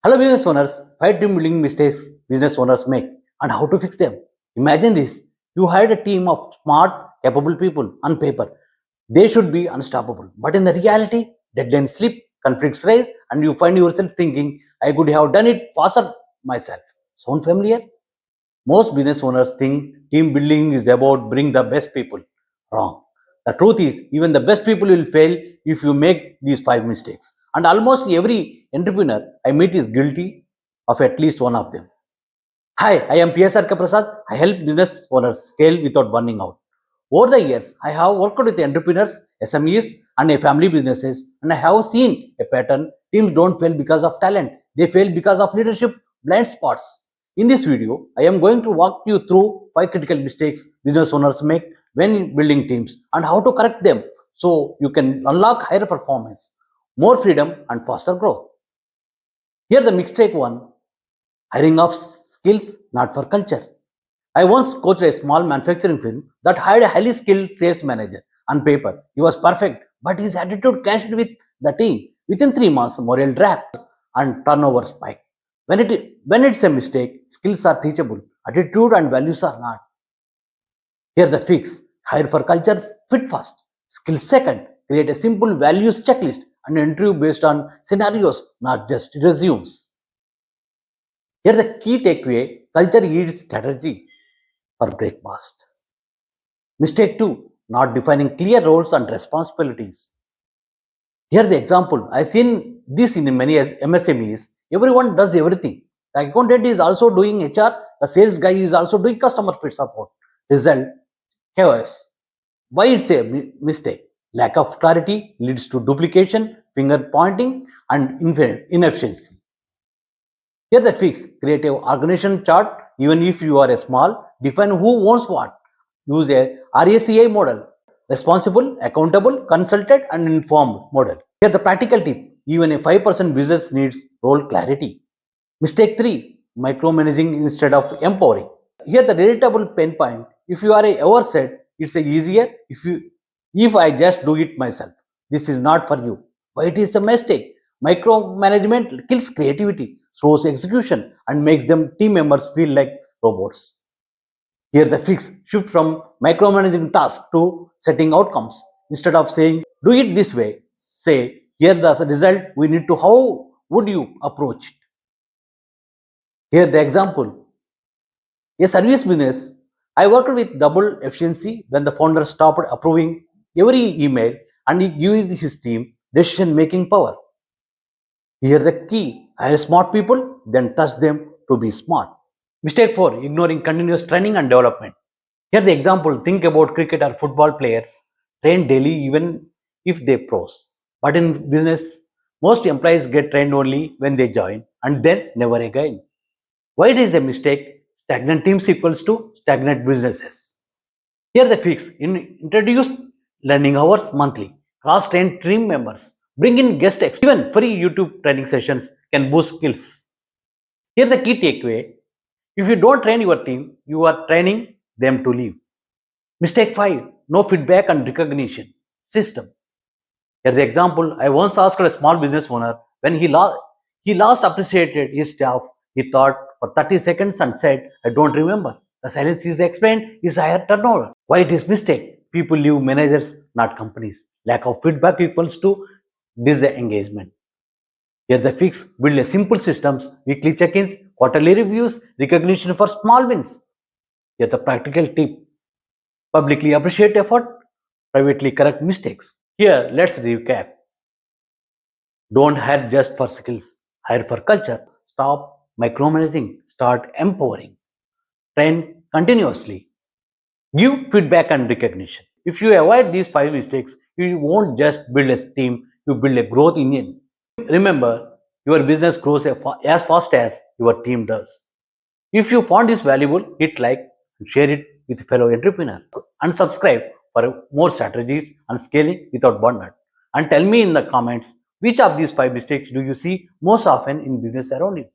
Hello business owners, 5 team building mistakes business owners make and how to fix them. Imagine this. You hired a team of smart, capable people on paper. They should be unstoppable. But in the reality, deadlines slip, conflicts rise, and you find yourself thinking, I could have done it faster myself. Sound familiar? Most business owners think team building is about bring the best people. Wrong. The truth is, even the best people will fail if you make these 5 mistakes. And almost every entrepreneur I meet is guilty of at least one of them. Hi, I am PSR Prasad. I help business owners scale without burning out. Over the years, I have worked with entrepreneurs, SMEs, and family businesses, and I have seen a pattern. Teams don't fail because of talent, they fail because of leadership blind spots. In this video, I am going to walk you through 5 critical mistakes business owners make when building teams and how to correct them so you can unlock higher performance, more freedom, and faster growth. Here, the mistake one: hiring of skills, not for culture. I once coached a small manufacturing firm that hired a highly skilled sales manager. On paper, he was perfect, but his attitude clashed with the team. Within 3 months, morale dropped and turnover spiked. When it's a mistake, skills are teachable, attitude and values are not. Here the fix: hire for culture, fit first. Skills second, create a simple values checklist and interview based on scenarios, not just resumes. Here the key takeaway: culture eats strategy for breakfast. Mistake 2: not defining clear roles and responsibilities. Here the example: I've seen this in many MSMEs. Everyone does everything. The accountant is also doing HR, the sales guy is also doing customer fit support. Result: chaos. Why it's a mistake? Lack of clarity leads to duplication, finger pointing, and inefficiency. Here the fix: creative organization chart. Even if you are a small, define who owns what. Use a RACI model: responsible, accountable, consulted, and informed model. Here the practical tip: even a 5% business needs role clarity. Mistake 3: micromanaging instead of empowering. Here the relatable pain point: if you are ever said it's easier if I just do it myself. This is not for you. But it is a mistake. Micromanagement kills creativity, slows execution, and makes them team members feel like robots. Here the fix: shift from micromanaging tasks to setting outcomes. Instead of saying do it this way, say here the result we need to how would you approach it. Here the example: a service business. I worked with double efficiency when the founder stopped approving every email and he gave his team decision making power. Here the key: hire smart people, then trust them to be smart. Mistake 4: ignoring continuous training and development. Here the example: think about cricket or football players train daily even if they pros. But in business, most employees get trained only when they join and then never again. Why it is a mistake? Stagnant teams equals to stagnant businesses. Here the fix: introduce learning hours monthly, cross-train team members, bring in guest experts. Even free YouTube training sessions can boost skills. Here the key takeaway: if you don't train your team, you are training them to leave. Mistake 5: no feedback and recognition system. Here the example: I once asked a small business owner when he last appreciated his staff. He thought for 30 seconds and said, I don't remember. The silence is explained is higher turnover. Why it is mistake? People leave managers, not companies. Lack of feedback equals to disengagement. Here the fix: build a simple systems, weekly check-ins, quarterly reviews, recognition for small wins. Here the practical tip: publicly appreciate effort, privately correct mistakes. Here let's recap. Don't hire just for skills, hire for culture. Stop micromanaging, start empowering. Train continuously. Give feedback and recognition. If you avoid these 5 mistakes, you won't just build a team, you build a growth in it. Remember, your business grows as fast as your team does. If you found this valuable, hit like and share it with fellow entrepreneurs. And subscribe for more strategies on scaling without burnout. And tell me in the comments which of these 5 mistakes do you see most often in business around you.